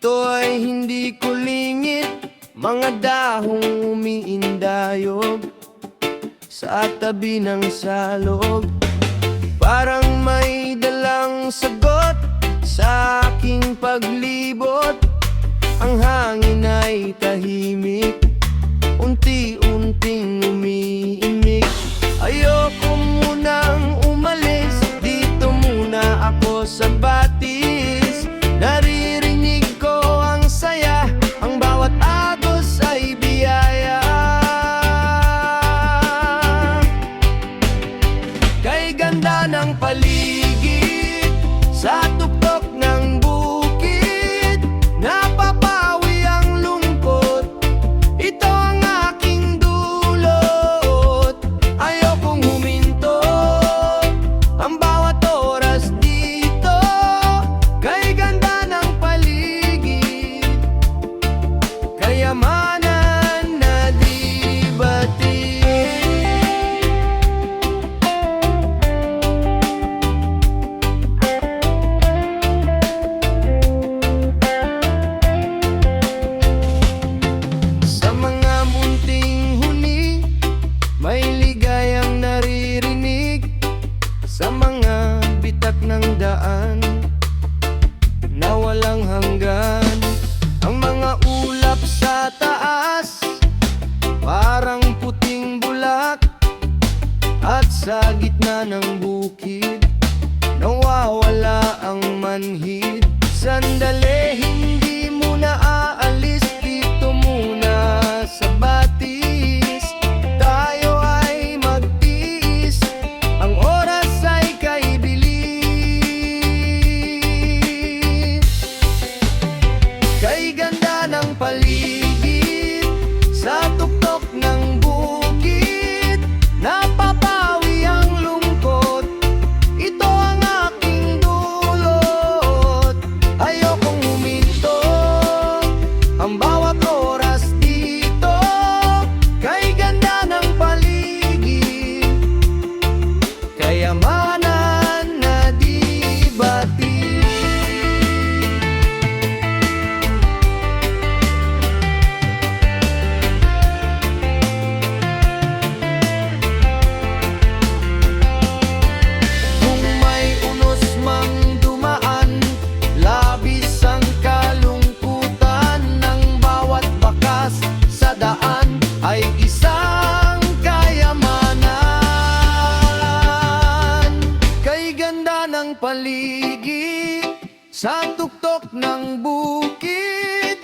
Ito ay hindi kulingit, mga dahong umiindayog sa tabi ng salog. Parang may dalang sagot sa aking paglibot. Ang hangin ay tahimik, unti-unting umiimik. Ayoko munang umalis, dito muna ako sa batis. Naririnig ko ang saya, ang bawat agos ay biyaya. Kay ganda ng paligid, sa tuktok ng bukid, napapawi ang lungkot. Ito ang aking dulot, ayokong huminto. Ang bawat oras dito, kay ganda ng paligid, kayamanan na di batid. Sa mga munting huni, may ligayang naririnig. Sa mga bitak ng daan na walang hanggan, ang mga ulap sa taas parang puting bulak. At sa gitna ng bukid, nawawala ang manhid. Sandali, hindi muna aalis, dito muna sa batis. Tayo ay magtiis, ang oras ay kay bilis. Kay ganda ng paligid, sa tuktok ng bukid, napapawi ang lungkot. Ito ang aking dulot, ayokong huminto. Ang bawat oras dito, kay ganda ng paligid, kayamanan na di batid. Kung may unos mang dumaan, labis ang kalungkutan. Ng bawat bakas sa daan ay isang kayamanan. Kay ganda ng paligid, sa tuktok ng bukid,